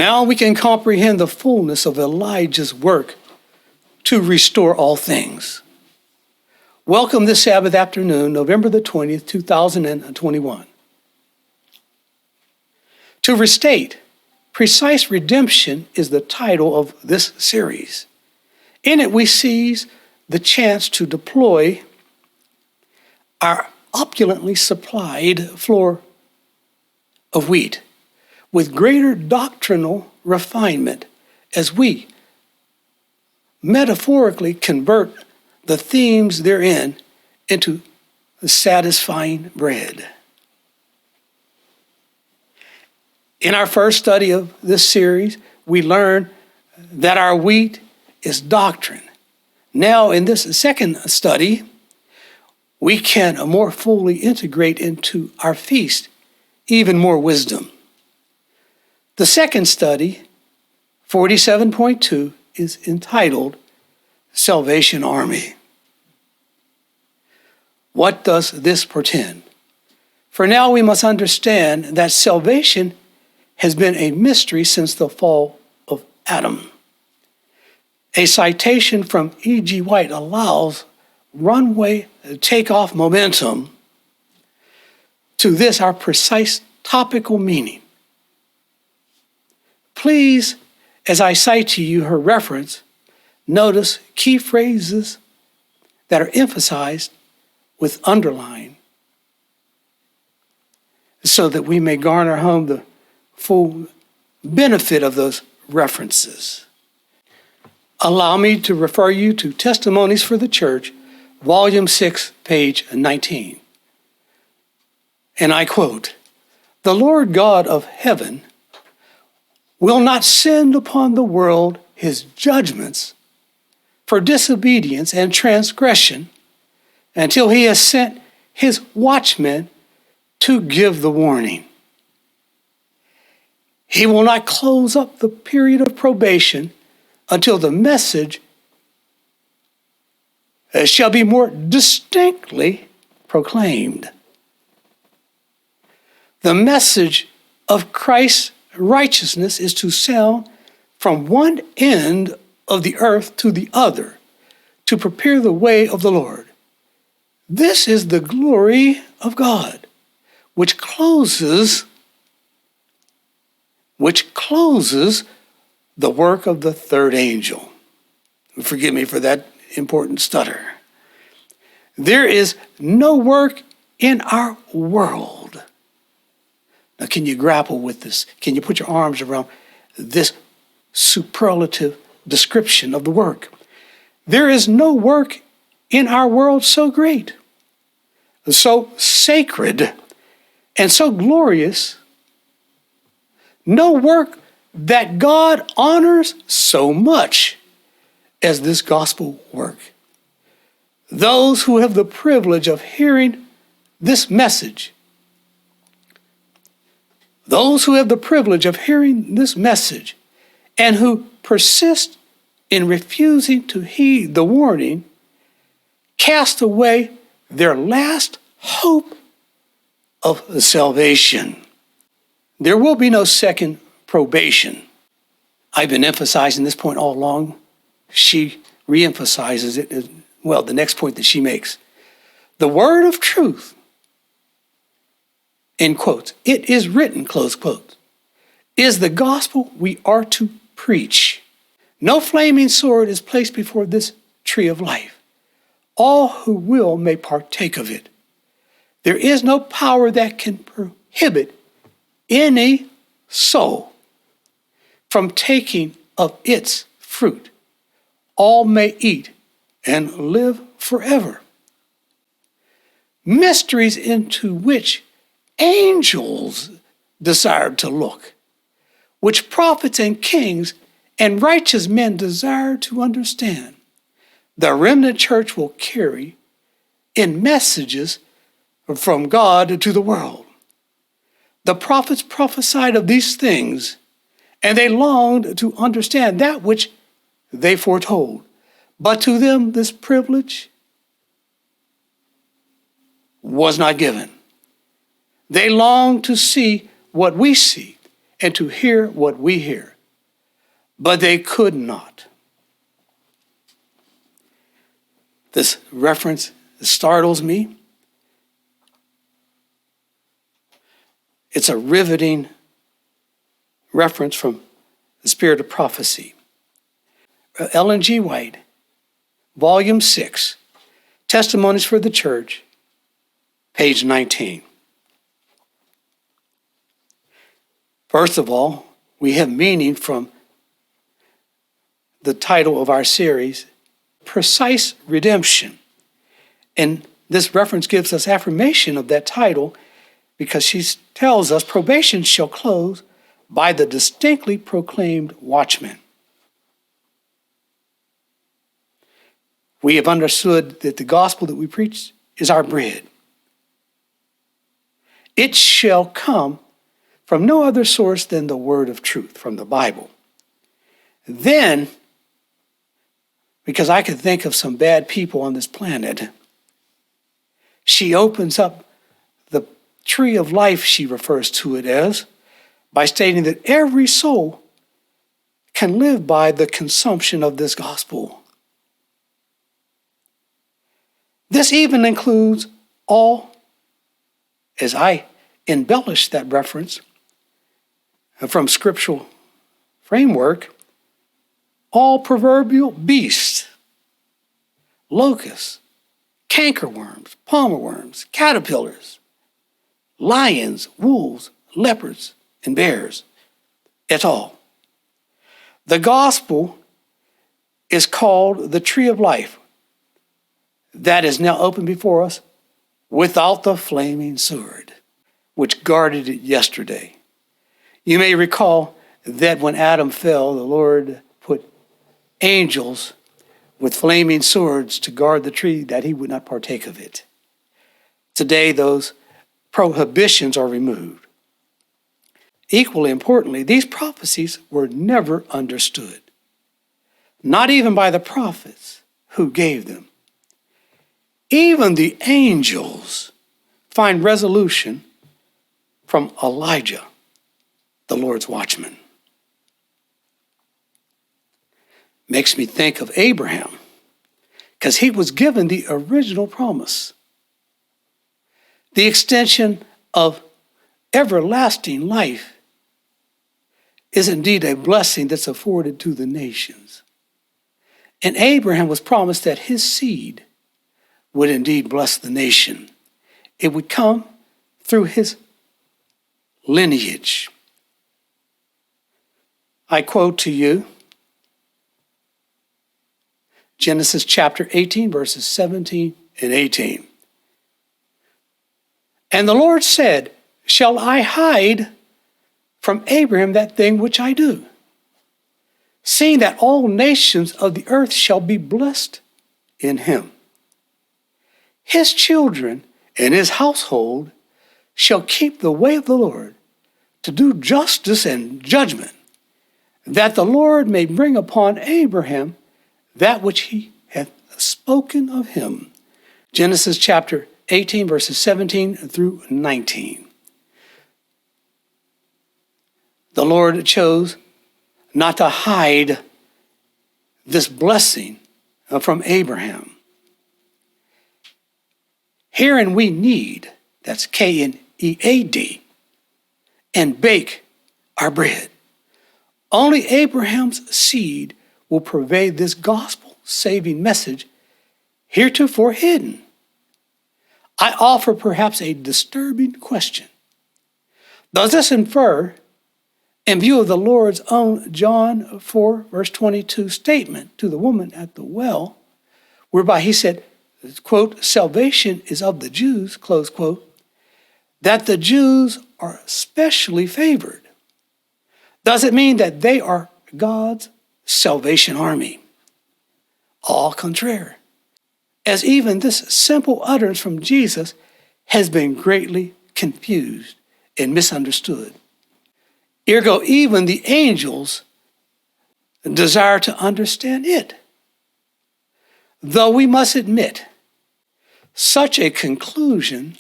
Now we can comprehend the fullness of Elijah's work to restore all things. Welcome this Sabbath afternoon, November the 20th, 2021. To restate, Precise Redemption is the title of this series. In it, we seize the chance to deploy our opulently supplied floor of wheat with greater doctrinal refinement as we metaphorically convert the themes therein into satisfying bread. In our first study of this series, we learned that our wheat is doctrine. Now, in this second study, we can more fully integrate into our feast even more wisdom. The second study, 47.2, is entitled Salvation Army. What does this portend? For now, we must understand that salvation has been a mystery since the fall of Adam. A citation from E.G. White allows runway takeoff momentum to this, our precise topical meaning. Please, as I cite to you her reference, notice key phrases that are emphasized with underline so that we may garner home the full benefit of those references. Allow me to refer you to Testimonies for the Church, Volume 6, page 19. And I quote, "The Lord God of heaven will not send upon the world his judgments for disobedience and transgression until he has sent his watchmen to give the warning. He will not close up the period of probation until the message shall be more distinctly proclaimed. The message of Christ's righteousness is to sound from one end of the earth to the other, to prepare the way of the Lord. This is the glory of God, which closes the work of the third angel." Forgive me for that important stutter. There is no work in our world. Now, can you grapple with this? Can you put your arms around this superlative description of the work? There is no work in our world so great, so sacred, and so glorious. No work that God honors so much as this gospel work. Those who have the privilege of hearing this message, and who persist in refusing to heed the warning, cast away their last hope of salvation. There will be no second probation. I've been emphasizing this point all along. She reemphasizes it as well, the next point that she makes. The word of truth, in quotes, "it is written," close quote, is the gospel we are to preach. No flaming sword is placed before this tree of life. All who will may partake of it. There is no power that can prohibit any soul from taking of its fruit. All may eat and live forever. Mysteries into which angels desired to look, which prophets and kings and righteous men desire to understand, the remnant church will carry in messages from God to the world. The prophets prophesied of these things, and they longed to understand that which they foretold. But to them this privilege was not given. They longed to see what we see and to hear what we hear, but they could not. This reference startles me. It's a riveting reference from the Spirit of Prophecy. Ellen G. White, Volume 6, Testimonies for the Church, page 19. First of all, we have meaning from the title of our series, Precise Redemption. And this reference gives us affirmation of that title because she tells us probation shall close by the distinctly proclaimed watchman. We have understood that the gospel that we preach is our bread. It shall come from no other source than the word of truth, from the Bible. Then, because I could think of some bad people on this planet, she opens up the tree of life, she refers to it as, by stating that every soul can live by the consumption of this gospel. This even includes all, as I embellish that reference from scriptural framework, all proverbial beasts, locusts, cankerworms, palmer worms, caterpillars, lions, wolves, leopards, and bears, et al. The gospel is called the tree of life that is now open before us without the flaming sword, which guarded it yesterday. You may recall that when Adam fell, the Lord put angels with flaming swords to guard the tree that he would not partake of it. Today, those prohibitions are removed. Equally importantly, these prophecies were never understood, not even by the prophets who gave them. Even the angels find resolution from Elijah, the Lord's watchman. Makes me think of Abraham, because he was given the original promise. The extension of everlasting life is indeed a blessing that's afforded to the nations. And Abraham was promised that his seed would indeed bless the nation. It would come through his lineage. I quote to you Genesis chapter 18, verses 17 and 18. And the Lord said, shall I hide from Abraham that thing which I do? Seeing that all nations of the earth shall be blessed in him. His children and his household shall keep the way of the Lord to do justice and judgment, that the Lord may bring upon Abraham that which he hath spoken of him. Genesis chapter 18, verses 17 through 19. The Lord chose not to hide this blessing from Abraham. Herein we knead, that's K-N-E-A-D, and bake our bread. Only Abraham's seed will pervade this gospel-saving message heretofore hidden. I offer perhaps a disturbing question. Does this infer, in view of the Lord's own John 4, verse 22 statement to the woman at the well, whereby he said, quote, salvation is of the Jews, close quote, that the Jews are specially favored? Does it mean that they are God's salvation army? Au contraire, as even this simple utterance from Jesus has been greatly confused and misunderstood. Ergo, even the angels desire to understand it. Though we must admit, such a conclusion,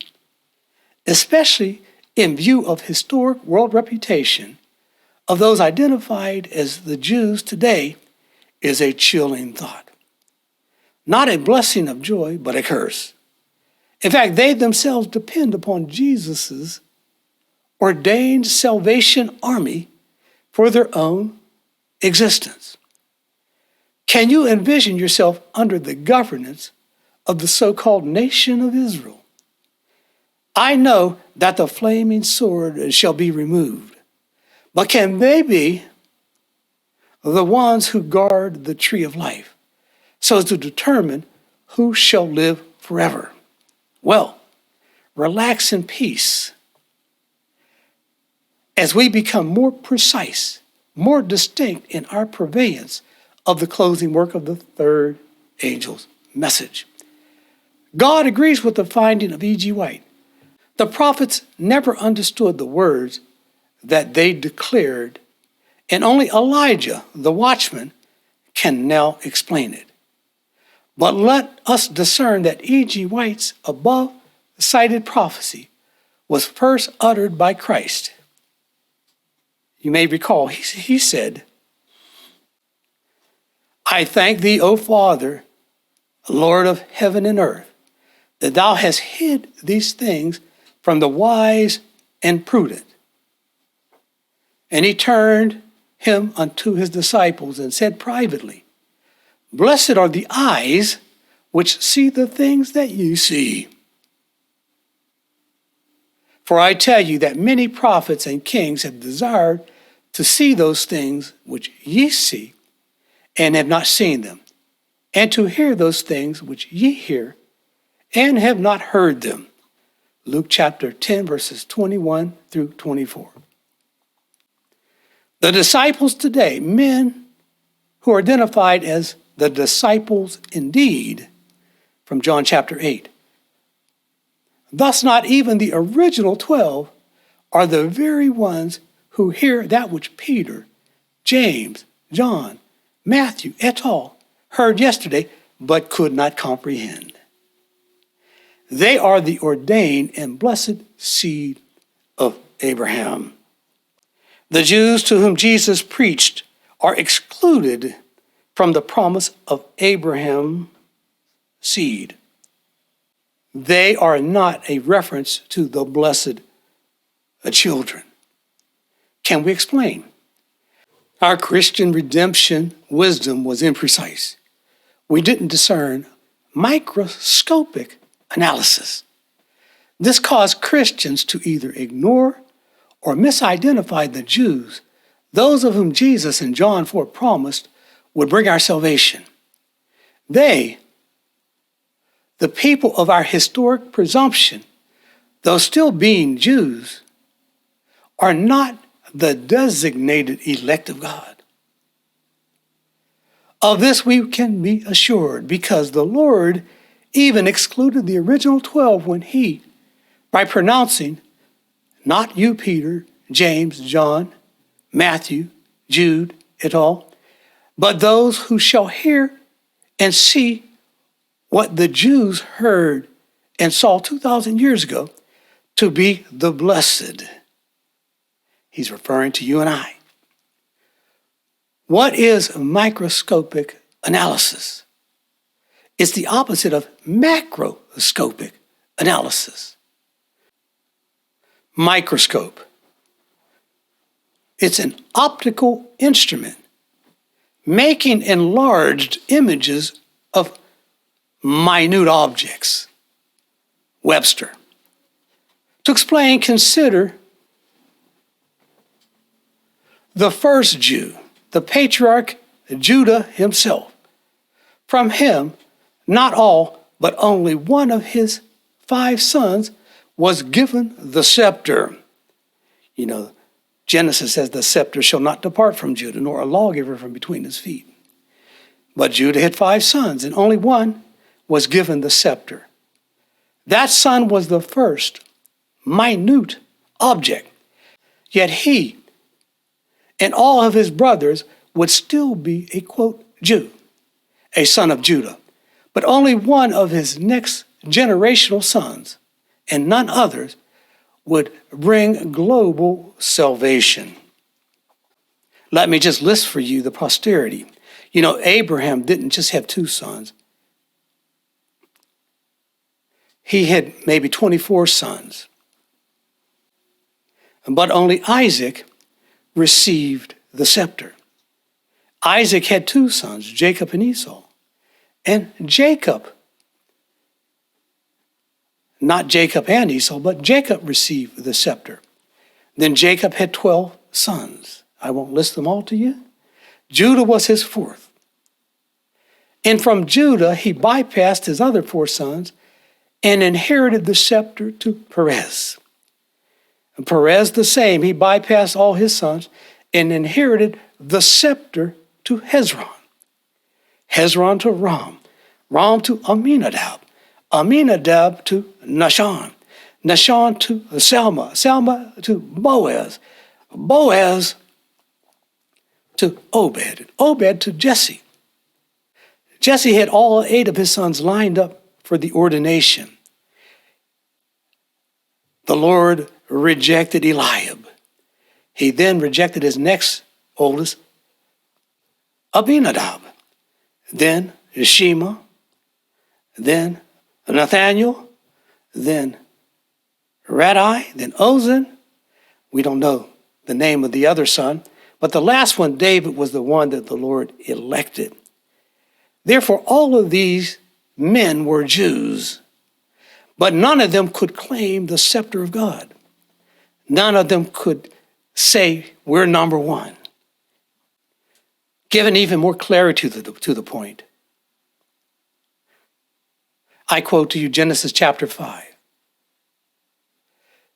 especially in view of historic world reputation, of those identified as the Jews today is a chilling thought. Not a blessing of joy, but a curse. In fact, they themselves depend upon Jesus' ordained salvation army for their own existence. Can you envision yourself under the governance of the so-called nation of Israel? I know that the flaming sword shall be removed, but can they be the ones who guard the tree of life so as to determine who shall live forever? Well, relax in peace as we become more precise, more distinct in our purveyance of the closing work of the third angel's message. God agrees with the finding of E.G. White. The prophets never understood the words that they declared, and only Elijah, the watchman, can now explain it. But let us discern that E.G. White's above-cited prophecy was first uttered by Christ. You may recall, he said, I thank thee, O Father, Lord of heaven and earth, that thou hast hid these things from the wise and prudent. And he turned him unto his disciples and said privately, Blessed are the eyes which see the things that ye see. For I tell you that many prophets and kings have desired to see those things which ye see, and have not seen them, and to hear those things which ye hear, and have not heard them. Luke chapter 10, verses 21 through 24. The disciples today, men who are identified as the disciples indeed, from John chapter 8. Thus not even the original 12 are the very ones who hear that which Peter, James, John, Matthew, et al. Heard yesterday, but could not comprehend. They are the ordained and blessed seed of Abraham. The Jews to whom Jesus preached are excluded from the promise of Abraham's seed. They are not a reference to the blessed children. Can we explain? Our Christian redemption wisdom was imprecise. We didn't discern microscopic analysis. This caused Christians to either ignore or misidentify the Jews, those of whom Jesus in John 4 promised would bring our salvation. They, the people of our historic presumption, though still being Jews, are not the designated elect of God. Of this we can be assured because the Lord even excluded the original 12 when he, by pronouncing, not you, Peter, James, John, Matthew, Jude, et al., but those who shall hear and see what the Jews heard and saw 2,000 years ago, to be the blessed. He's referring to you and I. What is microscopic analysis? It's the opposite of macroscopic analysis. Microscope. It's an optical instrument making enlarged images of minute objects. Webster. To explain, consider the first Jew, the patriarch Judah himself. From him, not all, but only one of his 5 sons was given the scepter. You know, Genesis says the scepter shall not depart from Judah, nor a lawgiver from between his feet. But Judah had 5 sons, and only one was given the scepter. That son was the first minute object. Yet he and all of his brothers would still be a, quote, Jew, a son of Judah. But only one of his next generational sons, and none others, would bring global salvation. Let me just list for you the posterity. You know, Abraham didn't just have 2 sons. He had maybe 24 sons. But only Isaac received the scepter. Isaac had 2 sons, Jacob and Esau. And Jacob, not Jacob and Esau, but Jacob received the scepter. Then Jacob had 12 sons. I won't list them all to you. Judah was his 4th. And from Judah, he bypassed his other 4 sons and inherited the scepter to Perez. And Perez the same, he bypassed all his sons and inherited the scepter to Hezron. Hezron to Ram. Ram to Aminadab. Aminadab to Nahshon. Nahshon to Salma. Salma to Boaz. Boaz to Obed. Obed to Jesse. Jesse had all 8 of his sons lined up for the ordination. The Lord rejected Eliab. He then rejected his next oldest, Abinadab. Then Shema. Then Nathaniel. Then Radai. Then Ozan. We don't know the name of the other son. But the last one, David, was the one that the Lord elected. Therefore, all of these men were Jews, but none of them could claim the scepter of God. None of them could say, we're number 1. Giving even more clarity to the point. I quote to you Genesis chapter 5.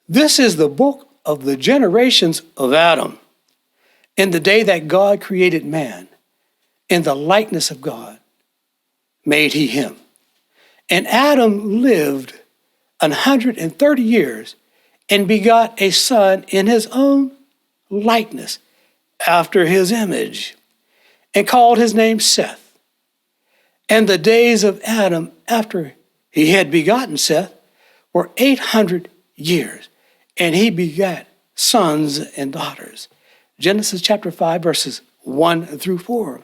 This is the book of the generations of Adam. In the day that God created man, in the likeness of God, made he him. And Adam lived 130 years and begot a son in his own likeness, after his image, and called his name Seth. And the days of Adam after he had begotten Seth were 800 years, and he begat sons and daughters. Genesis chapter 5, verses 1 through 4.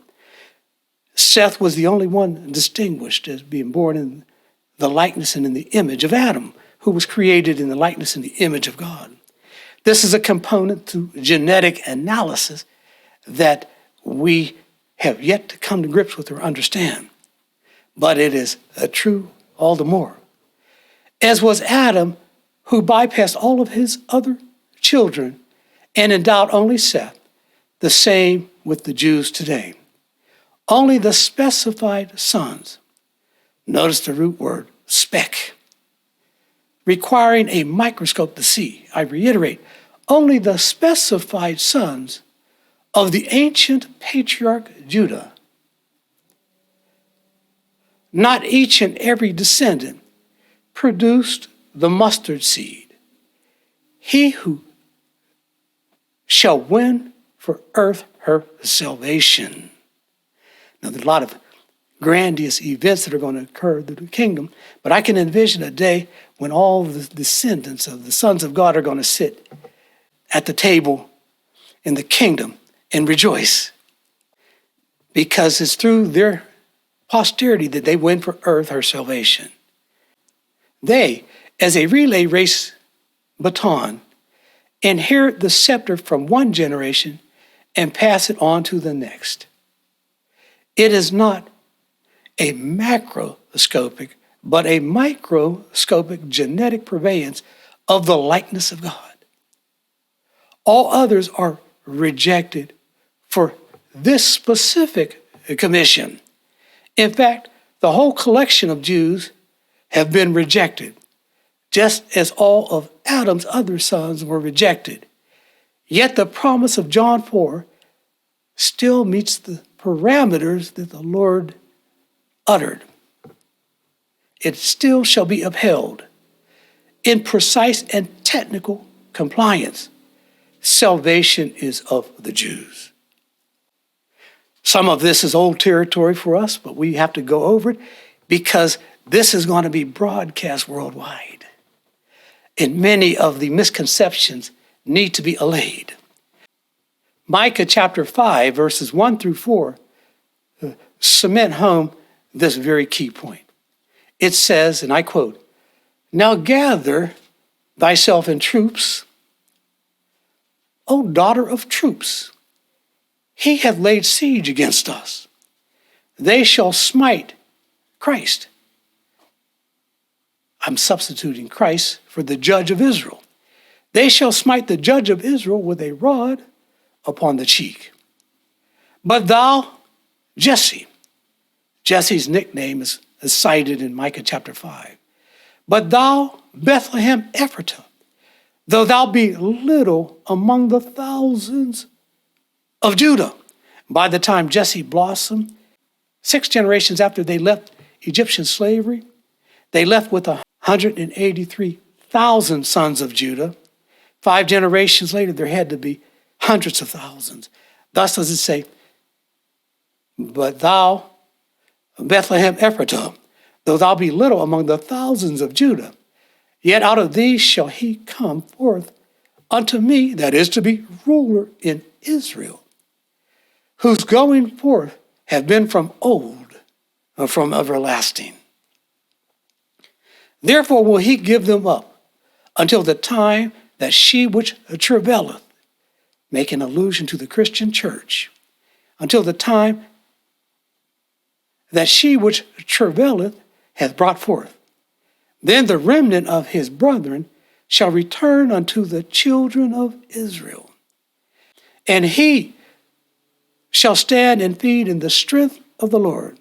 Seth was the only one distinguished as being born in the likeness and in the image of Adam, who was created in the likeness and the image of God. This is a component to genetic analysis that we have yet to come to grips with or understand. But it is true all the more. As was Adam, who bypassed all of his other children and endowed only Seth, the same with the Jews today. Only the specified sons, notice the root word, spec, requiring a microscope to see. I reiterate, only the specified sons of the ancient patriarch Judah, not each and every descendant, produced the mustard seed. He who shall win for earth her salvation. Now, there's a lot of grandiose events that are going to occur through the kingdom, but I can envision a day when all the descendants of the sons of God are going to sit at the table in the kingdom and rejoice, because it's through their posterity that they win for earth her salvation. They, as a relay race baton, inherit the scepter from one generation and pass it on to the next. It is not a macroscopic, but a microscopic genetic prevalence of the likeness of God. All others are rejected for this specific commission. In fact, the whole collection of Jews have been rejected, just as all of Adam's other sons were rejected. Yet the promise of John 4 still meets the parameters that the Lord uttered. It still shall be upheld in precise and technical compliance. Salvation is of the Jews. Some of this is old territory for us, but we have to go over it because this is going to be broadcast worldwide. And many of the misconceptions need to be allayed. Micah chapter 5, verses 1 through 4, cement home this very key point. It says, and I quote, "Now gather thyself in troops, O daughter of troops. He hath laid siege against us. They shall smite Christ." I'm substituting Christ for the judge of Israel. "They shall smite the judge of Israel with a rod upon the cheek. But thou, Jesse's nickname is cited in Micah chapter 5. But thou, Bethlehem Ephratah, though thou be little among the thousands of Judah." By the time Jesse blossomed, 6 generations after they left Egyptian slavery, they left with 183,000 sons of Judah. 5 generations later, there had to be hundreds of thousands. Thus does it say, "But thou, Bethlehem Ephratah, though thou be little among the thousands of Judah, yet out of thee shall he come forth unto me, that is to be ruler in Israel, whose going forth have been from old, or from everlasting. Therefore will he give them up until the time that she which travaileth," make an allusion to the Christian church, "until the time that she which travaileth hath brought forth. Then the remnant of his brethren shall return unto the children of Israel. And he shall stand and feed in the strength of the Lord,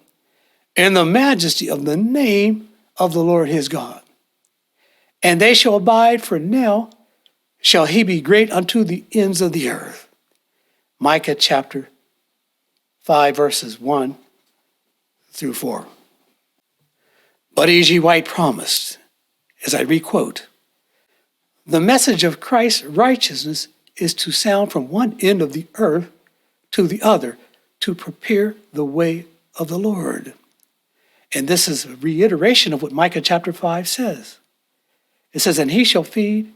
in the majesty of the name of the Lord his God. And they shall abide, for now shall he be great unto the ends of the earth." Micah chapter 5, verses 1 through 4. But E.G. White promised, as I requote, "The message of Christ's righteousness is to sound from one end of the earth to the other, to prepare the way of the Lord." And this is a reiteration of what Micah chapter 5 says. It says, "And he shall feed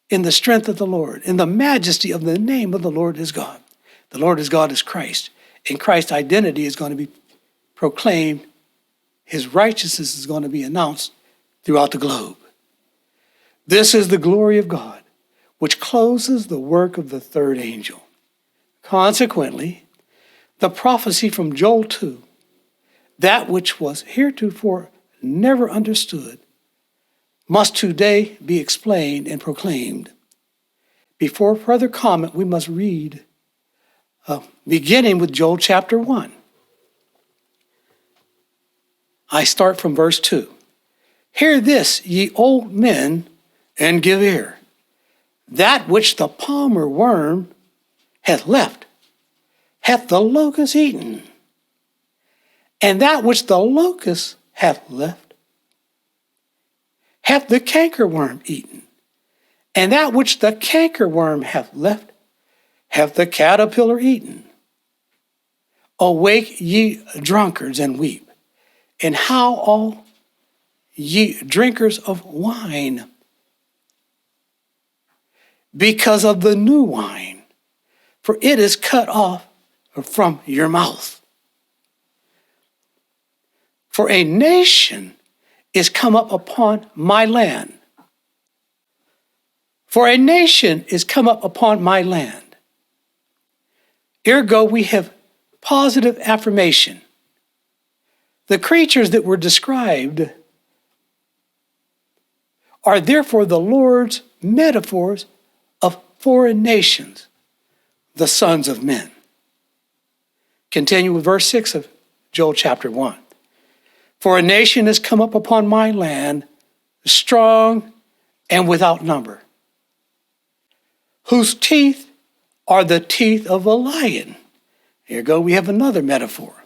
in the strength of the Lord, in the majesty of the name of the Lord his God." The Lord his God is Christ, and Christ's identity is going to be proclaimed. His righteousness is going to be announced throughout the globe. This is the glory of God, which closes the work of the third angel. Consequently, the prophecy from Joel 2, that which was heretofore never understood, must today be explained and proclaimed. Before further comment, we must read, beginning with Joel chapter 1. I start from verse 2. "Hear this, ye old men, and give ear. That which the palmer worm hath left, hath the locust eaten. And that which the locust hath left, hath the cankerworm eaten. And that which the cankerworm hath left, hath the caterpillar eaten. Awake, ye drunkards, and weep, and howl all ye drinkers of wine, because of the new wine, for it is cut off from your mouth. For a nation is come up upon my land. For a nation is come up upon my land." Ergo, we have positive affirmation. The creatures that were described are therefore the Lord's metaphors of foreign nations, the sons of men. Continue with verse 6 of Joel chapter 1. "For a nation has come up upon my land, strong and without number, whose teeth are the teeth of a lion." Here go, we have another metaphor.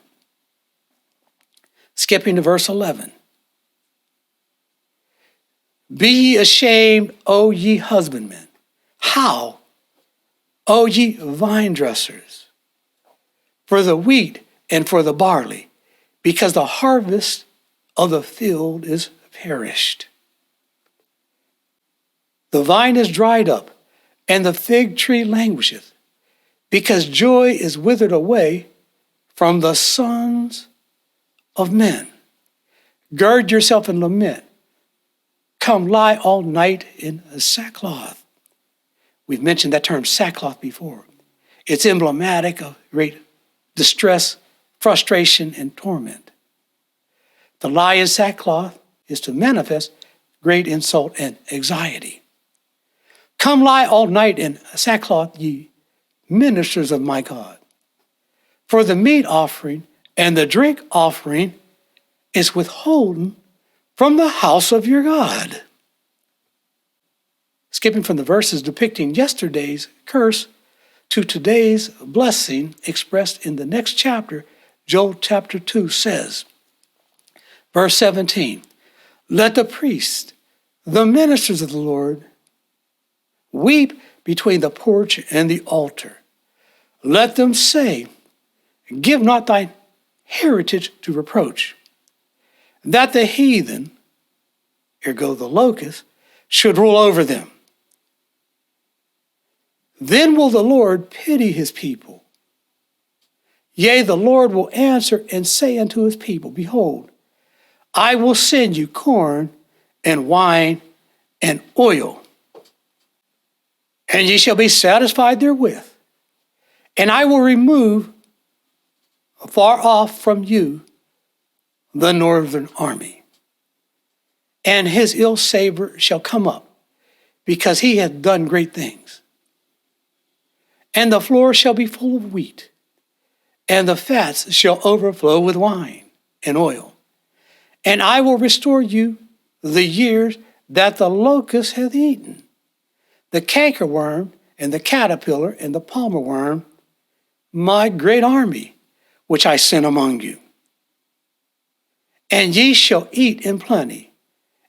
Skipping to verse 11. "Be ye ashamed, O ye husbandmen. How, O ye vine dressers, for the wheat and for the barley, because the harvest of the field is perished. The vine is dried up, and the fig tree languisheth, because joy is withered away from the sons of men. Gird yourself and lament. Come lie all night in sackcloth. We've mentioned that term sackcloth before. It's emblematic of great distress, frustration, and torment. To lie in sackcloth is to manifest great insult and anxiety. Come lie all night in sackcloth, ye ministers of my God. For the meat offering and the drink offering is withholden from the house of your God. Skipping from the verses depicting yesterday's curse to today's blessing expressed in the next chapter, Joel chapter 2 says, verse 17, let the priests, the ministers of the Lord, weep between the porch and the altar. Let them say, give not thy heritage to reproach, that the heathen, ergo the locust, should rule over them. Then will the Lord pity his people. Yea, the Lord will answer and say unto his people, behold, I will send you corn and wine and oil, and ye shall be satisfied therewith. And I will remove far off from you the northern army. And his ill savor shall come up, because he hath done great things. And the floor shall be full of wheat, and the fats shall overflow with wine and oil. And I will restore you the years that the locust hath eaten, the cankerworm and the caterpillar and the palmer worm, my great army, which I sent among you. And ye shall eat in plenty,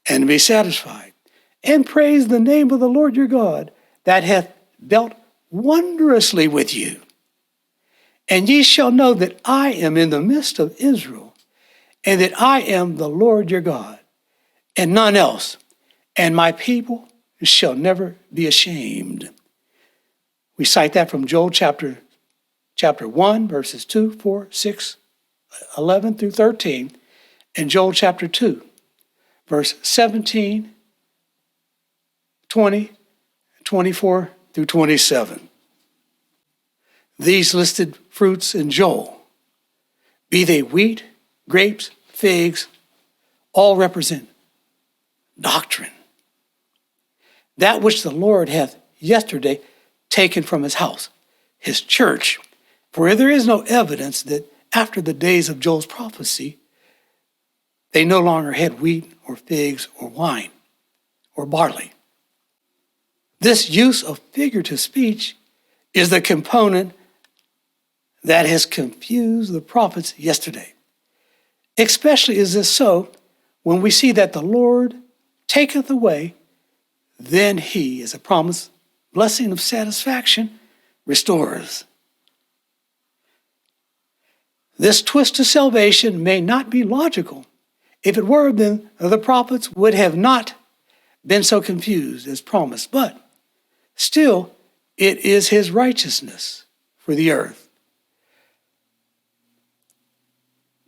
and be satisfied, and praise the name of the Lord your God, that hath dealt wondrously with you. And ye shall know that I am in the midst of Israel, and that I am the Lord your God, and none else, and my people shall never be ashamed. We cite that from Joel chapter 1, verses 2, 4, 6, 11 through 13, and Joel chapter 2, verse 17, 20, 24 through 27. These listed fruits in Joel, be they wheat, grapes, figs, all represent doctrine. That which the Lord hath yesterday taken from his house, his church. For there is no evidence that after the days of Joel's prophecy, they no longer had wheat or figs or wine or barley. This use of figurative speech is the component that has confused the prophets yesterday. Especially is this so when we see that the Lord taketh away, then he, as a promised blessing of satisfaction, restores. This twist to salvation may not be logical. If it were, then the prophets would have not been so confused as promised. But still, it is his righteousness for the earth.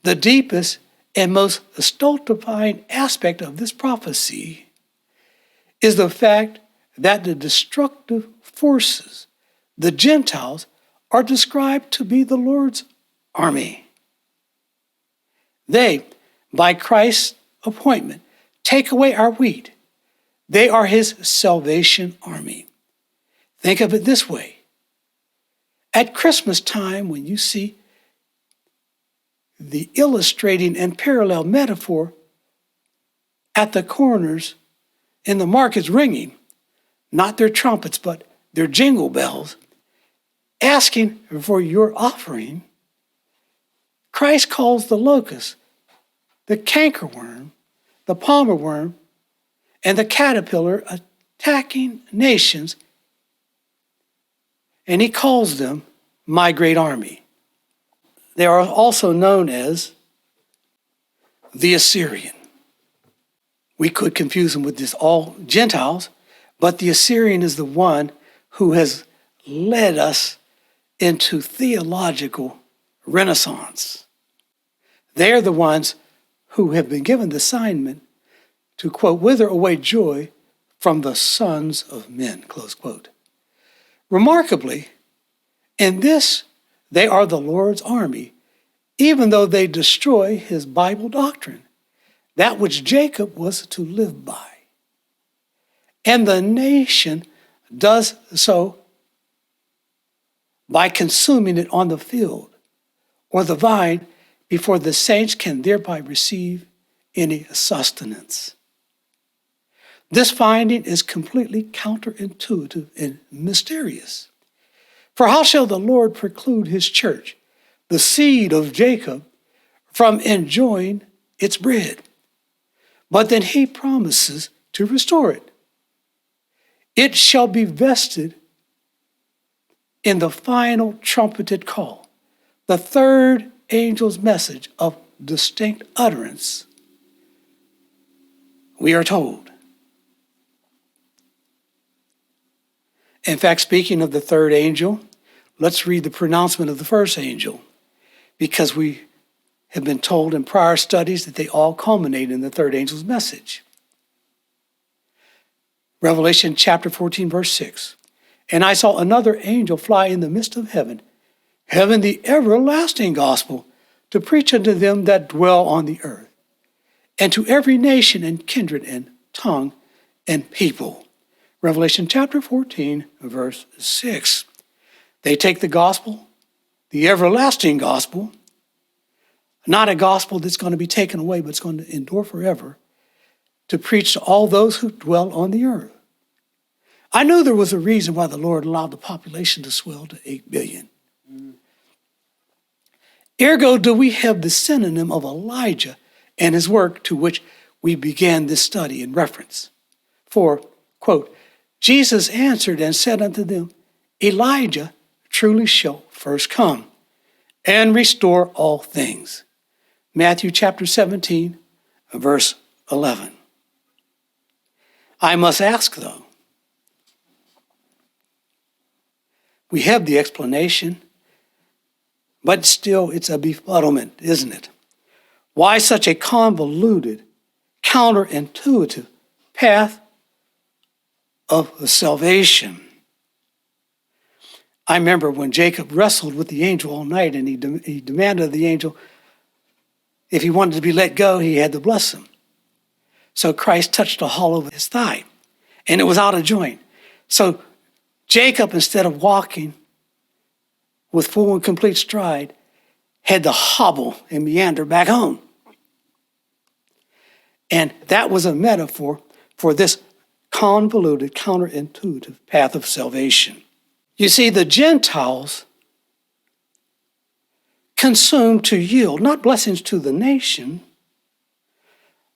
The deepest and most stultifying aspect of this prophecy is the fact that the destructive forces, the Gentiles, are described to be the Lord's army. They, by Christ's appointment, take away our wheat. They are his salvation army. Think of it this way. At Christmas time, when you see the illustrating and parallel metaphor at the corners in the markets ringing, not their trumpets, but their jingle bells, asking for your offering, Christ calls the locust, the cankerworm, the palmer worm, and the caterpillar attacking nations, and he calls them my great army. They are also known as the Assyrian. We could confuse them with this all Gentiles, but the Assyrian is the one who has led us into theological renaissance. They're the ones who have been given the assignment to, quote, wither away joy from the sons of men, close quote. Remarkably, in this, they are the Lord's army, even though they destroy his Bible doctrine, that which Jacob was to live by. And the nation does so by consuming it on the field or the vine before the saints can thereby receive any sustenance. This finding is completely counterintuitive and mysterious. For how shall the Lord preclude his church, the seed of Jacob, from enjoying its bread? But then he promises to restore it. It shall be vested in the final trumpeted call, the third angel's message of distinct utterance, we are told. In fact, speaking of the third angel, let's read the pronouncement of the first angel, because we have been told in prior studies that they all culminate in the third angel's message. Revelation chapter 14, verse 6. And I saw another angel fly in the midst of heaven, having the everlasting gospel to preach unto them that dwell on the earth, and to every nation and kindred and tongue and people. Revelation chapter 14, verse 6. They take the gospel, the everlasting gospel, not a gospel that's going to be taken away, but it's going to endure forever, to preach to all those who dwell on the earth. I knew there was a reason why the Lord allowed the population to swell to 8 billion. Ergo, do we have the synonym of Elijah and his work to which we began this study in reference. For, quote, Jesus answered and said unto them, Elijah truly shall first come and restore all things. Matthew chapter 17, verse 11. I must ask, though, we have the explanation, but still it's a befuddlement, isn't it? Why such a convoluted, counterintuitive path of salvation? I remember when Jacob wrestled with the angel all night and he demanded of the angel, if he wanted to be let go, he had to bless him. So Christ touched the hollow of his thigh, and it was out of joint. So Jacob, instead of walking with full and complete stride, had to hobble and meander back home. And that was a metaphor for this convoluted, counterintuitive path of salvation. You see, the Gentiles consume to yield, not blessings to the nation,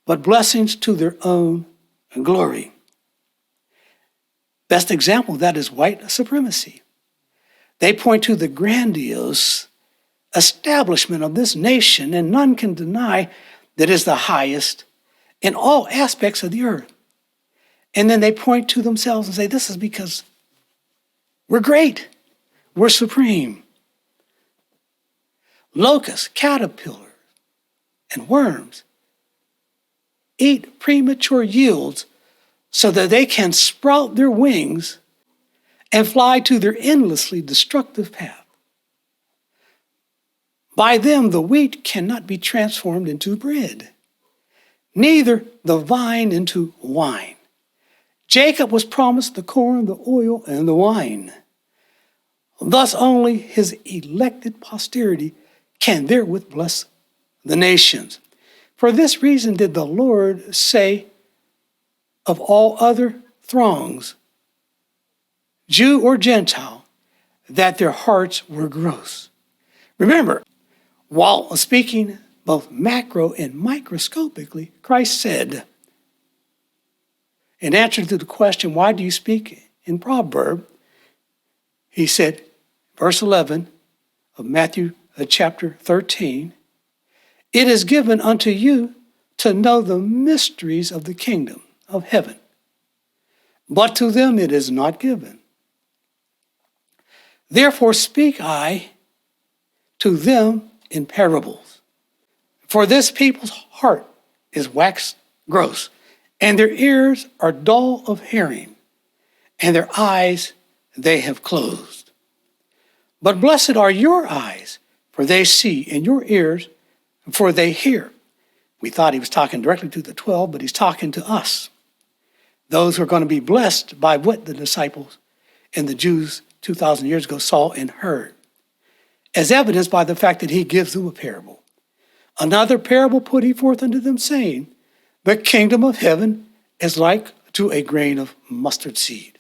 but blessings to their own glory. Best example of that is white supremacy. They point to the grandiose establishment of this nation, and none can deny that is the highest in all aspects of the earth. And then they point to themselves and say, this is because we're great, we're supreme. Locusts, caterpillars, and worms eat premature yields so that they can sprout their wings and fly to their endlessly destructive path. By them, the wheat cannot be transformed into bread, neither the vine into wine. Jacob was promised the corn, the oil, and the wine. Thus only his elected posterity can therewith bless the nations. For this reason did the Lord say of all other throngs, Jew or Gentile, that their hearts were gross. Remember, while speaking both macro and microscopically, Christ said, in answer to the question, why do you speak in proverb? He said, verse 11 of Matthew chapter 13, it is given unto you to know the mysteries of the kingdom of heaven, but to them it is not given. Therefore speak I to them in parables. For this people's heart is waxed gross, and their ears are dull of hearing, and their eyes they have closed. But blessed are your eyes, for they see, and your ears, for they hear. We thought he was talking directly to the 12, but he's talking to us. Those who are going to be blessed by what the disciples and the Jews 2,000 years ago saw and heard, as evidenced by the fact that he gives them a parable. Another parable put he forth unto them, saying, the kingdom of heaven is like to a grain of mustard seed.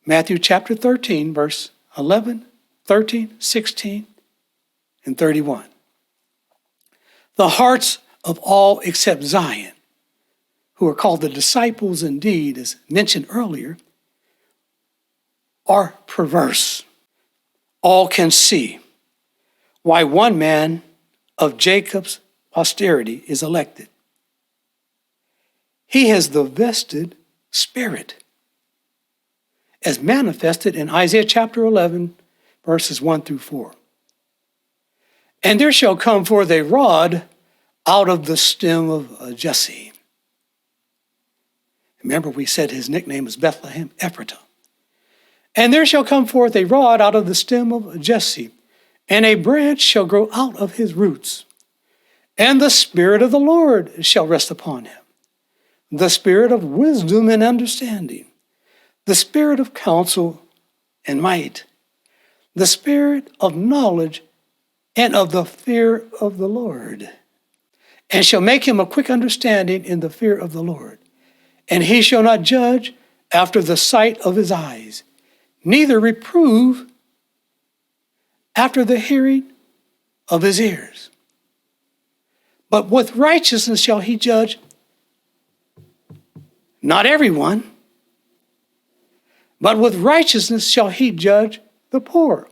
Matthew chapter 13, verse 11, 13, 16, and 31. The hearts of all except Zion, who are called the disciples indeed, as mentioned earlier, are perverse. All can see why one man of Jacob's posterity is elected. He has the vested spirit, as manifested in Isaiah chapter 11, verses 1 through 4. And there shall come forth a rod out of the stem of Jesse. Remember, we said his nickname is Bethlehem Ephratah. And there shall come forth a rod out of the stem of Jesse, and a branch shall grow out of his roots. And the Spirit of the Lord shall rest upon him, the Spirit of wisdom and understanding, the Spirit of counsel and might, the Spirit of knowledge and of the fear of the Lord. And shall make him a quick understanding in the fear of the Lord. And he shall not judge after the sight of his eyes, neither reprove after the hearing of his ears. But with righteousness shall he judge not everyone, but with righteousness shall he judge the poor,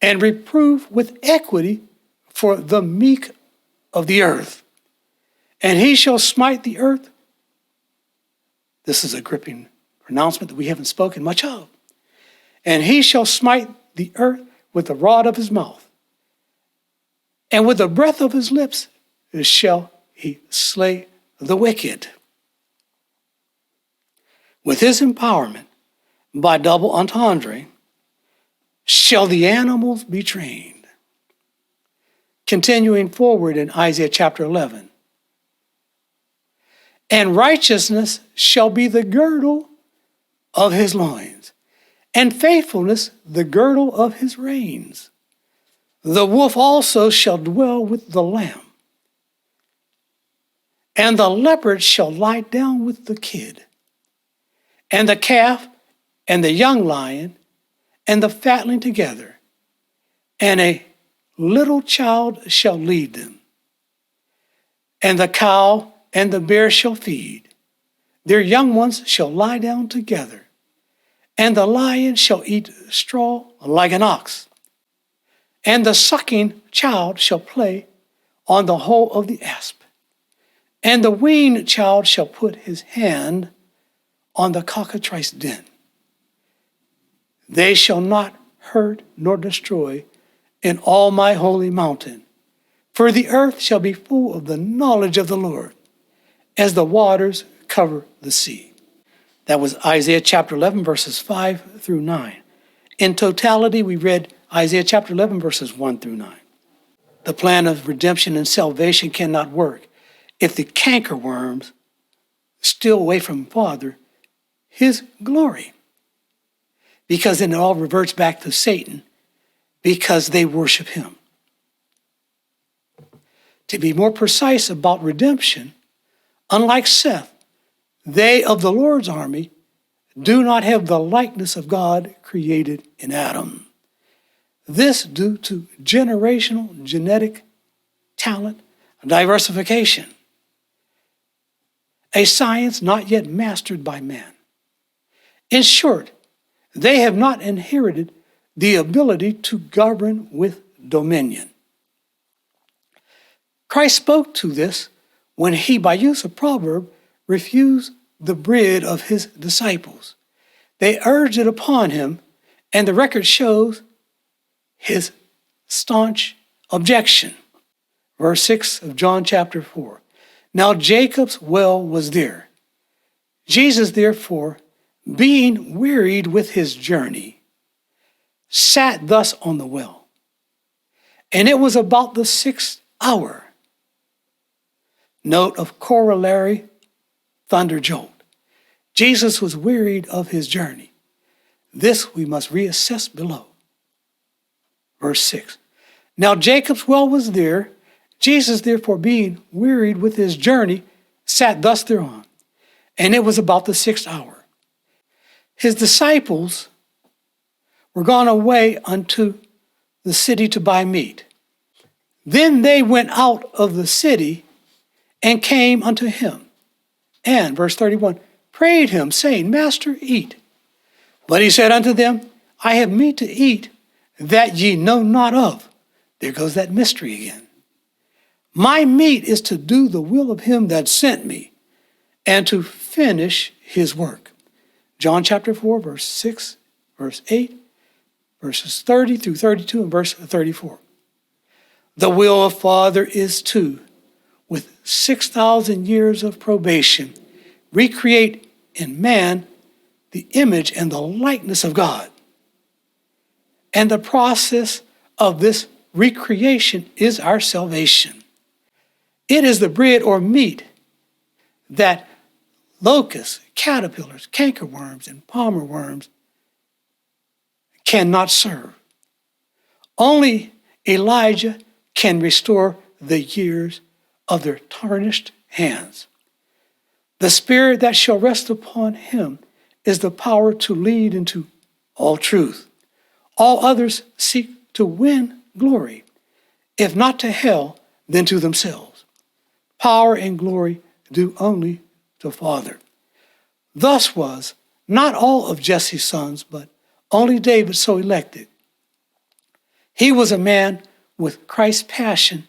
and reprove with equity for the meek of the earth. And he shall smite the earth. This is a gripping pronouncement that we haven't spoken much of. And he shall smite the earth with the rod of his mouth, and with the breath of his lips shall he slay the wicked. With his empowerment, by double entendre, shall the animals be trained. Continuing forward in Isaiah chapter 11. And righteousness shall be the girdle of his loins, and faithfulness the girdle of his reins. The wolf also shall dwell with the lamb, and the leopard shall lie down with the kid, and the calf and the young lion and the fatling together, and a little child shall lead them. And the cow and the bear shall feed, their young ones shall lie down together, and the lion shall eat straw like an ox, and the sucking child shall play on the hole of the asp, and the weaned child shall put his hand on the cockatrice den. They shall not hurt nor destroy in all my holy mountain, for the earth shall be full of the knowledge of the Lord, as the waters cover the sea. That was Isaiah chapter 11, verses 5 through 9. In totality, we read Isaiah chapter 11, verses 1 through 9. The plan of redemption and salvation cannot work if the cankerworms steal away from Father his glory, because then it all reverts back to Satan, because they worship him. To be more precise about redemption, unlike Seth, they of the Lord's army do not have the likeness of God created in Adam. This due to generational genetic talent diversification, a science not yet mastered by man. In short, they have not inherited the ability to govern with dominion. Christ spoke to this when he, by use of proverb, refused the bread of his disciples. They urged it upon him, And the record shows his staunch objection. Verse 6 of John chapter 4. Now Jacob's well was there. Jesus, therefore, being wearied with his journey, sat thus on the well. And it was about the 6th hour. Note of corollary thunder jolt. Jesus was wearied of his journey. This we must reassess below. Verse 6. Now Jacob's well was there. Jesus, therefore, being wearied with his journey, sat thus thereon. And it was about the 6th hour. His disciples were gone away unto the city to buy meat. Then they went out of the city and came unto him. And, verse 31, prayed him, saying, Master, eat. But he said unto them, I have meat to eat that ye know not of. There goes that mystery again. My meat is to do the will of him that sent me, and to finish his work. John chapter 4, verse 6, verse 8, verses 30 through 32, and verse 34. The will of Father is to, with 6,000 years of probation, recreate in man the image and the likeness of God. And the process of this recreation is our salvation. It is the bread or meat that locusts, caterpillars, cankerworms, and palmer worms cannot serve. Only Elijah can restore the years of their tarnished hands. The spirit that shall rest upon him is the power to lead into all truth. All others seek to win glory, if not to hell, then to themselves. Power and glory due only to Father. Thus was not all of Jesse's sons, but only David so elected. He was a man with Christ's passion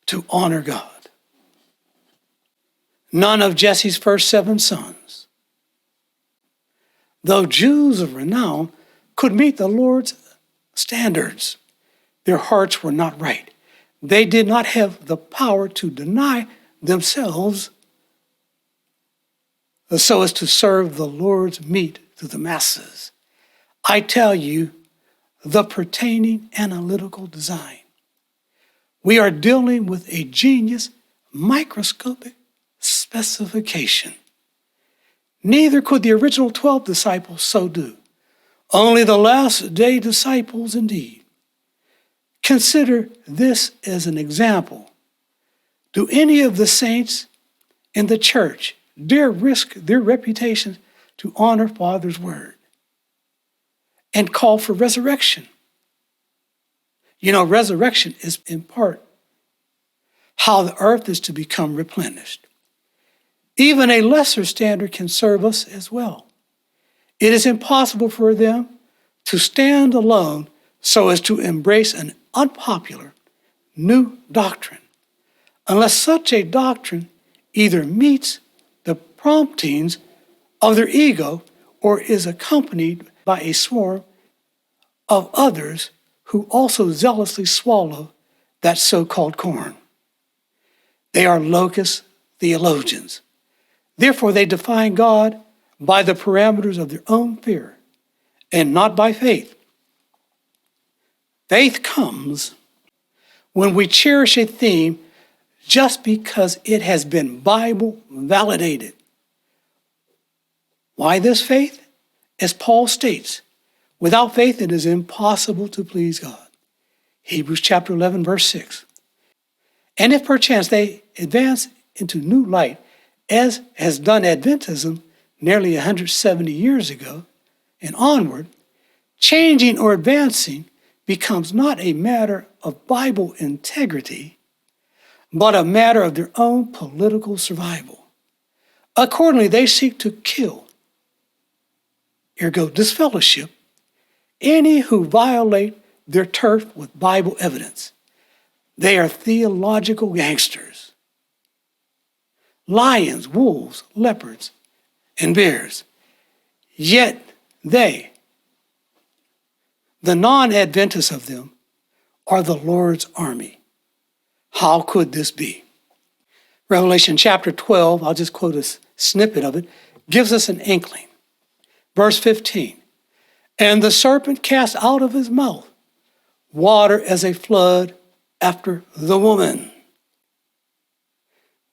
to honor God. None of Jesse's first 7 sons, though Jews of renown, could meet the Lord's standards. Their hearts were not right. They did not have the power to deny themselves so as to serve the Lord's meat to the masses. I tell you, the pertaining analytical design. We are dealing with a genius microscopic specification. Neither could the original 12 disciples so do. Only the last day disciples indeed. Consider this as an example. Do any of the saints in the church dare risk their reputations to honor Father's word and call for resurrection? You know, resurrection is in part how the earth is to become replenished. Even a lesser standard can serve us as well. It is impossible for them to stand alone so as to embrace an unpopular new doctrine, unless such a doctrine either meets the promptings of their ego or is accompanied by a swarm of others who also zealously swallow that so-called corn. They are locust theologians. Therefore, they define God by the parameters of their own fear and not by faith. Faith comes when we cherish a theme just because it has been Bible validated. Why this faith? As Paul states, without faith it is impossible to please God. Hebrews chapter 11, verse 6. And if perchance they advance into new light, as has done Adventism nearly 170 years ago and onward, changing or advancing becomes not a matter of Bible integrity, but a matter of their own political survival. Accordingly, they seek to kill, ergo disfellowship, any who violate their turf with Bible evidence. They are theological gangsters. Lions, wolves, leopards, and bears. Yet they, The non-Adventists of them are the Lord's army. How could this be? Revelation chapter 12, I'll just quote a snippet of it, gives us an inkling. Verse 15, and the serpent cast out of his mouth water as a flood after the woman.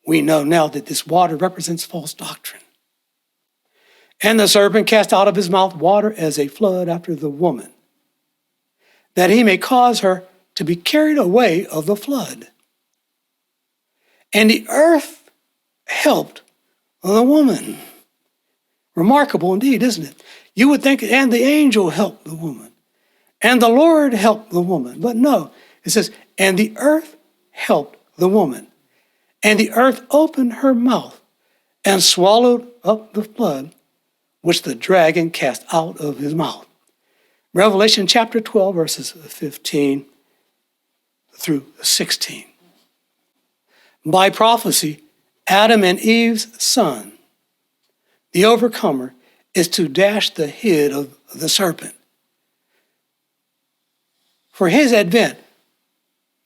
We know now that this water represents false doctrine. And the serpent cast out of his mouth water as a flood after the woman, that he may cause her to be carried away of the flood. And the earth helped the woman. Remarkable indeed, isn't it? You would think, and the angel helped the woman, and the Lord helped the woman. But no, it says, and the earth helped the woman. And the earth opened her mouth and swallowed up the flood, which the dragon cast out of his mouth. Revelation chapter 12, verses 15 through 16. By prophecy, Adam and Eve's son, the overcomer, is to dash the head of the serpent. For his advent,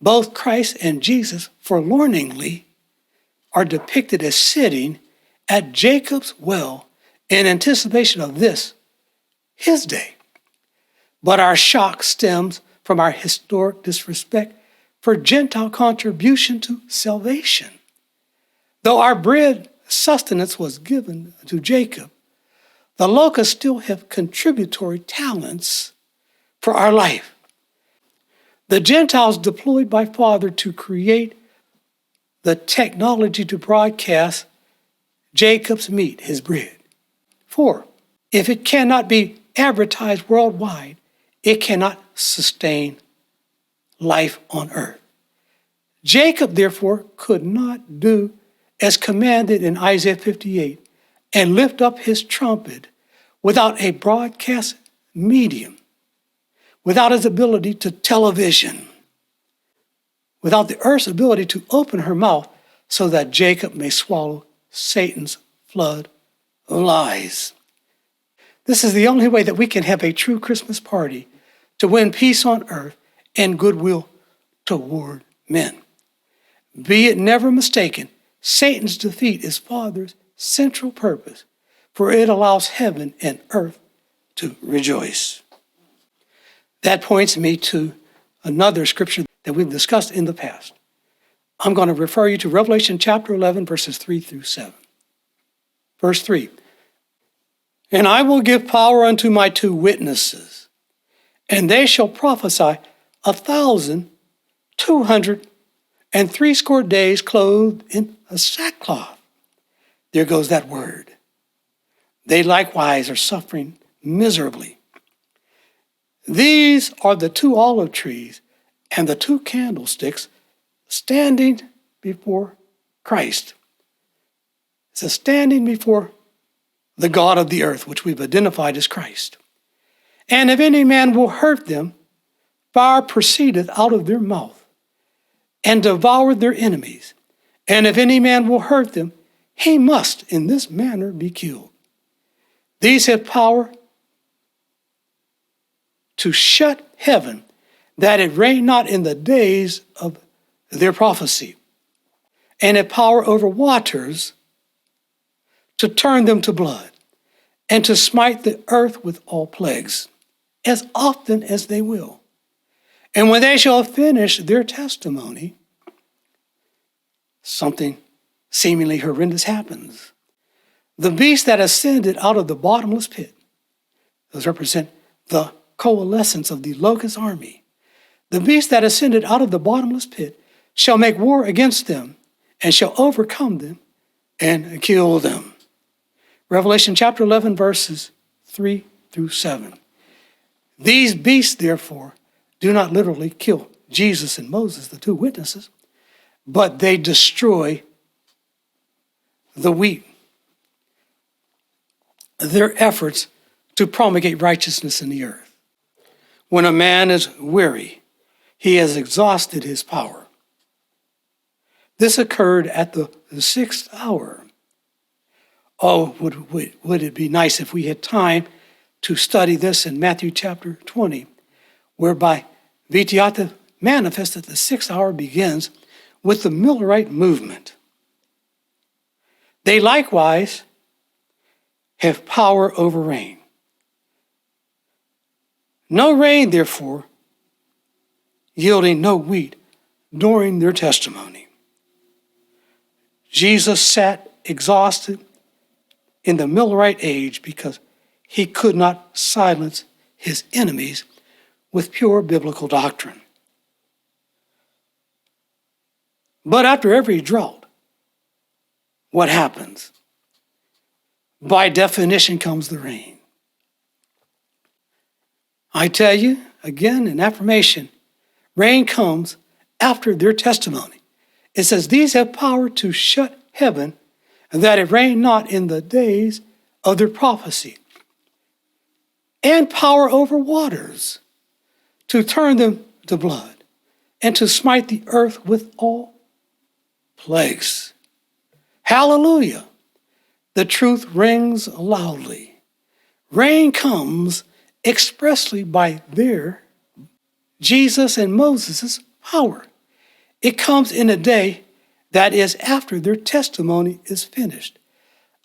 both Christ and Jesus forlorningly are depicted as sitting at Jacob's well in anticipation of this, his day. But our shock stems from our historic disrespect for Gentile contribution to salvation. Though our bread sustenance was given to Jacob, the locusts still have contributory talents for our life. The Gentiles deployed by Father to create the technology to broadcast Jacob's meat, his bread. 4, if it cannot be advertised worldwide, it cannot sustain life on earth. Jacob, therefore, could not do as commanded in Isaiah 58 and lift up his trumpet without a broadcast medium, without his ability to television, without the earth's ability to open her mouth so that Jacob may swallow Satan's flood of lies. This is the only way that we can have a true Christmas party to win peace on earth and goodwill toward men. Be it never mistaken, Satan's defeat is Father's central purpose, for it allows heaven and earth to rejoice. That points me to another scripture that we've discussed in the past. I'm going to refer you to Revelation chapter 11, verses 3 through 7. Verse 3, and I will give power unto my 2 witnesses, and they shall prophesy 1,260 days clothed in a sackcloth. There goes that word. They likewise are suffering miserably. These are the 2 olive trees and the 2 candlesticks standing before Christ. It says standing before the God of the earth, which we've identified as Christ. And if any man will hurt them, fire proceedeth out of their mouth, and devoured their enemies. And if any man will hurt them, he must in this manner be killed. These have power to shut heaven, that it rain not in the days of their prophecy, and have power over waters to turn them to blood, and to smite the earth with all plagues, as often as they will. And when they shall finish their testimony, something seemingly horrendous happens. The beast that ascended out of the bottomless pit, those represent the coalescence of the Locust Army. The beast that ascended out of the bottomless pit shall make war against them, and shall overcome them and kill them. Revelation chapter 11, verses 3 through 7. These beasts, therefore, do not literally kill Jesus and Moses, the 2 witnesses, but they destroy the wheat, their efforts to promulgate righteousness in the earth. When a man is weary, he has exhausted his power. This occurred at the 6th hour. Oh, would it be nice if we had time to study this in Matthew chapter 20, whereby Vitiata manifests that the 6th hour begins with the Millerite movement. They likewise have power over rain. No rain, therefore, yielding no wheat during their testimony. Jesus sat exhausted in the Millerite age because he could not silence his enemies with pure biblical doctrine. But after every drought, what happens? By definition comes the rain. I tell you, again, in affirmation, rain comes after their testimony. It says, these have power to shut heaven, and that it rain not in the days of their prophecy, and power over waters, to turn them to blood, and to smite the earth with all plagues. Hallelujah! The truth rings loudly. Rain comes expressly by their, Jesus and Moses' power. It comes in a day that is after their testimony is finished,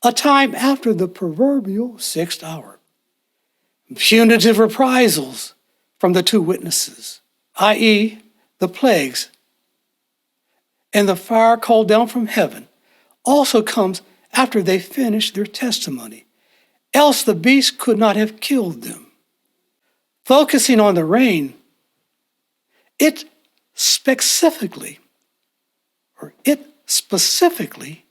a time after the proverbial 6th hour. Punitive reprisals from the 2 witnesses, i.e., the plagues, and the fire called down from heaven also comes after they finish their testimony, else the beast could not have killed them. Focusing on the rain, it specifically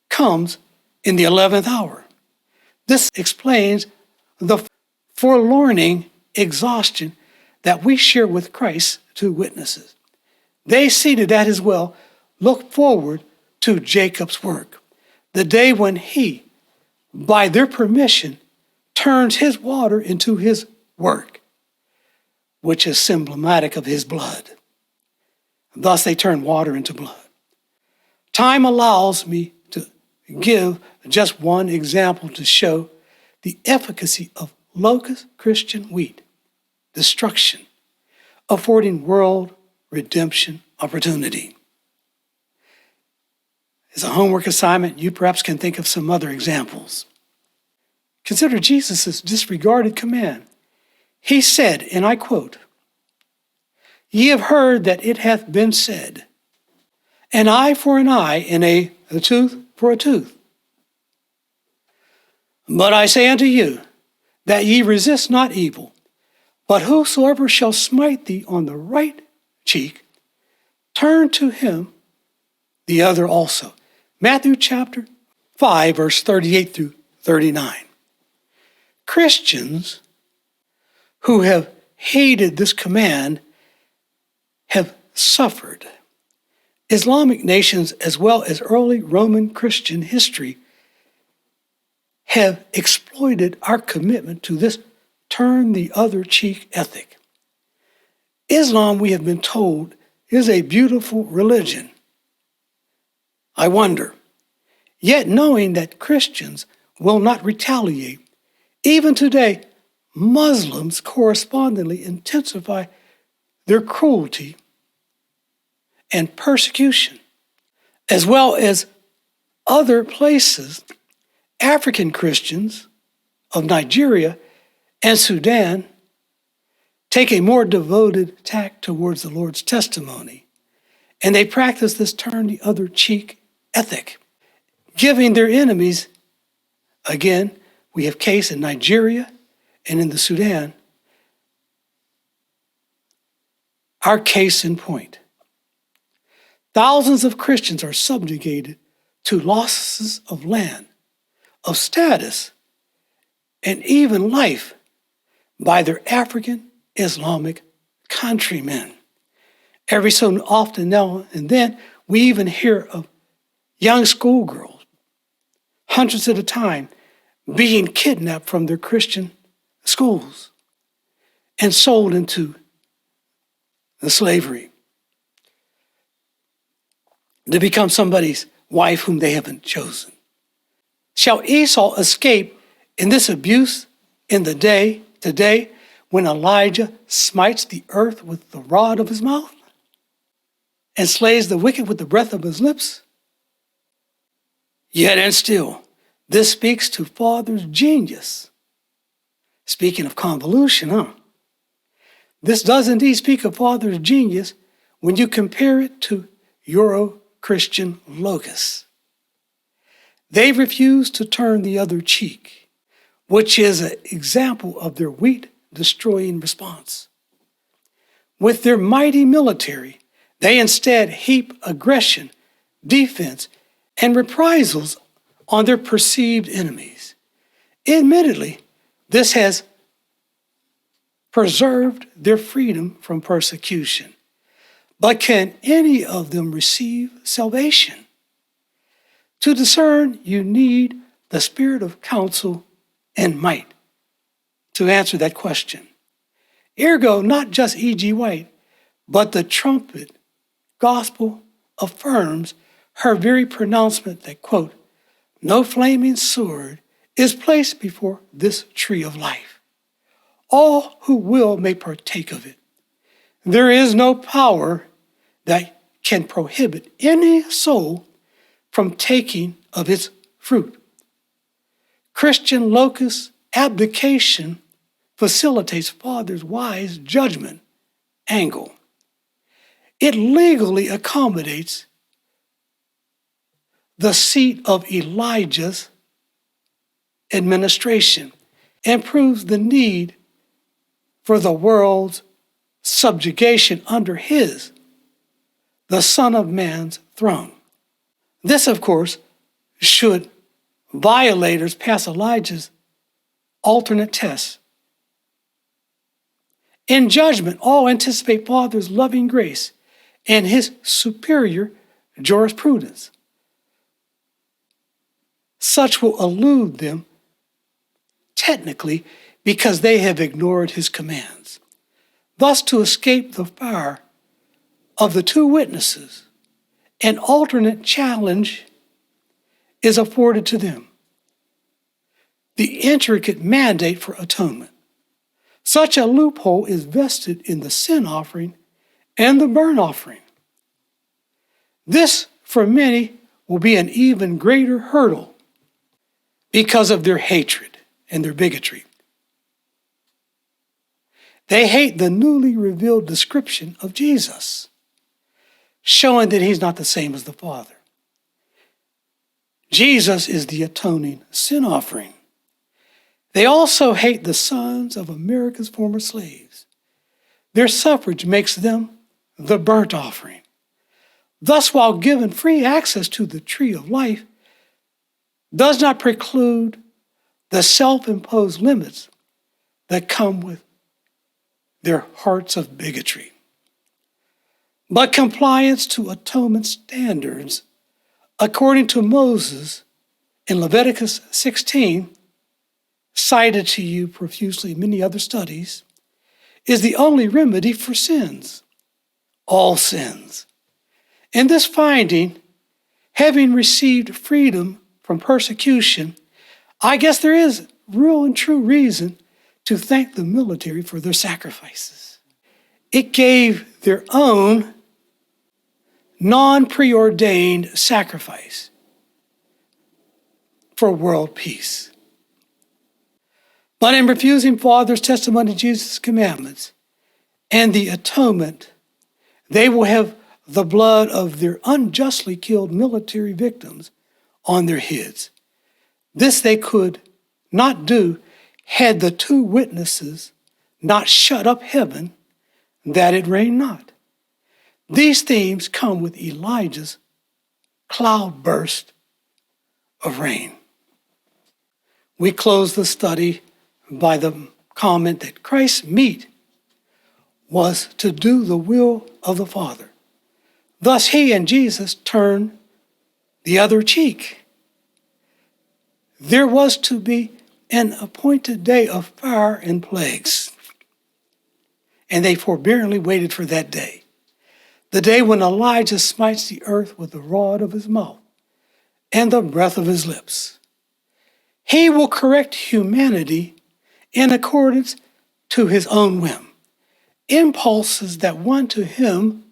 comes in the 11th hour. This explains the forlorning exhaustion that we share with Christ's 2 witnesses. They seated at his well look forward to Jacob's work, the day when he, by their permission, turns his water into his work, which is symbolic of his blood. Thus they turn water into blood. Time allows me to give just one example to show the efficacy of locust Christian wheat, destruction, affording world redemption opportunity. As a homework assignment, you perhaps can think of some other examples. Consider Jesus' disregarded command. He said, and I quote, "Ye have heard that it hath been said, an eye for an eye, and a tooth for a tooth. But I say unto you, that ye resist not evil, but whosoever shall smite thee on the right cheek, turn to him the other also." Matthew chapter 5, verse 38 through 39. Christians who have hated this command have suffered. Islamic nations, as well as early Roman Christian history, have exploited our commitment to this turn the other cheek ethic. Islam, we have been told, is a beautiful religion. I wonder, yet knowing that Christians will not retaliate, even today, Muslims correspondingly intensify their cruelty and persecution, as well as other places. African Christians of Nigeria and Sudan take a more devoted tack towards the Lord's testimony, and they practice this turn the other cheek ethic, giving their enemies, again, we have case in Nigeria and in the Sudan, our case in point. Thousands of Christians are subjugated to losses of land, of status, and even life by their African Islamic countrymen. Every so often now and then, we even hear of young schoolgirls, hundreds at a time, being kidnapped from their Christian schools and sold into the slavery to become somebody's wife whom they haven't chosen. Shall Esau escape in this abuse in the day today when Elijah smites the earth with the rod of his mouth and slays the wicked with the breath of his lips? Yet and still, this speaks to Father's genius. Speaking of convolution, This does indeed speak of Father's genius when you compare it to Euro-Christian Locust. They refuse to turn the other cheek, which is an example of their wheat-destroying response. With their mighty military, they instead heap aggression, defense, and reprisals on their perceived enemies. Admittedly, this has preserved their freedom from persecution. But can any of them receive salvation? To discern, you need the spirit of counsel and might to answer that question. Ergo, not just E.G. White, but the trumpet gospel affirms her very pronouncement that, quote, no flaming sword is placed before this tree of life. All who will may partake of it. There is no power that can prohibit any soul from taking of its fruit. Christian Locust abdication facilitates Father's wise judgment angle. It legally accommodates the seat of Elijah's administration and proves the need for the world's subjugation under his, the Son of Man's throne. This, of course, should violators pass Elijah's alternate test. In judgment, all anticipate Father's loving grace and his superior jurisprudence. Such will elude them technically because they have ignored his commands. Thus, to escape the fire of the two witnesses, an alternate challenge is afforded to them: the intricate mandate for atonement. Such a loophole is vested in the sin offering and the burnt offering. This, for many, will be an even greater hurdle because of their hatred and their bigotry. They hate the newly revealed description of Jesus, showing that he's not the same as the Father. Jesus is the atoning sin offering. They also hate the sons of America's former slaves. Their suffrage makes them the burnt offering. Thus, while given free access to the tree of life, does not preclude the self-imposed limits that come with their hearts of bigotry. But compliance to atonement standards, according to Moses in Leviticus 16, cited to you profusely in many other studies, is the only remedy for sins, all sins. In this finding, having received freedom from persecution, I guess there is real and true reason to thank the military for their sacrifices. It gave their own non-preordained sacrifice for world peace. But in refusing Father's testimony to Jesus' commandments and the atonement, they will have the blood of their unjustly killed military victims on their heads. This they could not do had the two witnesses not shut up heaven that it rained not. These themes come with Elijah's cloudburst of rain. We close the study by the comment that Christ's meat was to do the will of the Father. Thus he and Jesus turned the other cheek. There was to be an appointed day of fire and plagues, and they forbearingly waited for that day, the day when Elijah smites the earth with the rod of his mouth and the breath of his lips. He will correct humanity in accordance to his own whim, impulses that won to him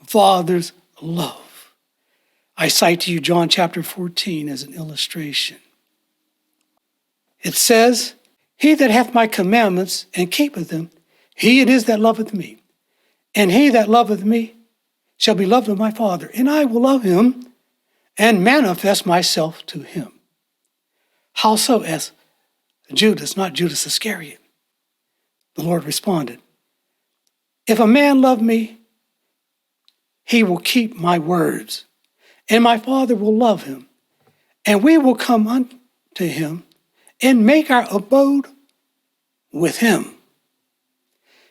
Father's love. I cite to you John chapter 14 as an illustration. It says, he that hath my commandments and keepeth them, he it is that loveth me. And he that loveth me shall be loved of my Father, and I will love him and manifest myself to him. Howso as Judas, not Judas Iscariot. The Lord responded, if a man love me, he will keep my words, and my Father will love him, and we will come unto him and make our abode with him.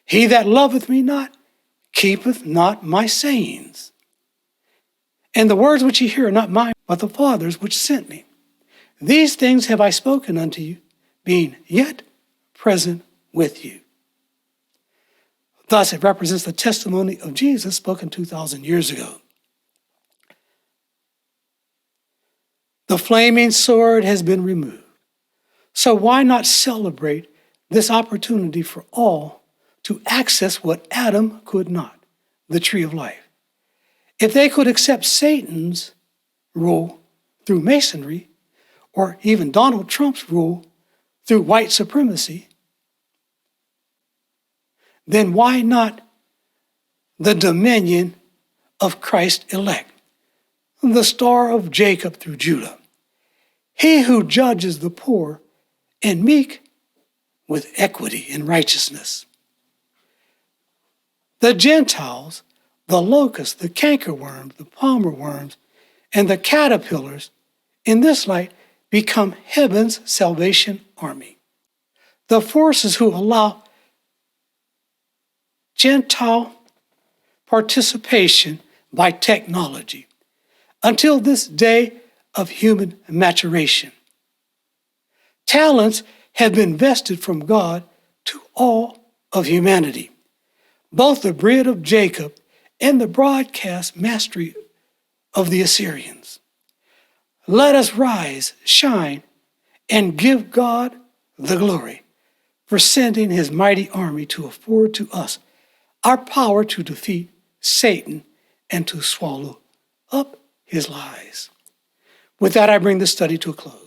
He that loveth me not, keepeth not my sayings. And the words which ye hear are not mine, but the Father's which sent me. These things have I spoken unto you, being yet present with you. Thus, it represents the testimony of Jesus spoken 2,000 years ago. The flaming sword has been removed. So why not celebrate this opportunity for all to access what Adam could not, the tree of life? If they could accept Satan's rule through masonry, or even Donald Trump's rule through white supremacy, then why not the dominion of Christ's elect, the star of Jacob through Judah, he who judges the poor and meek with equity and righteousness? The Gentiles, the locusts, the cankerworms, the palmer worms, and the caterpillars in this light become heaven's salvation army. The forces who allow Gentile participation by technology until this day of human maturation. Talents have been vested from God to all of humanity, both the bread of Jacob and the broadcast mastery of the Assyrians. Let us rise, shine, and give God the glory for sending his mighty army to afford to us our power to defeat Satan and to swallow up his lies. With that, I bring the study to a close.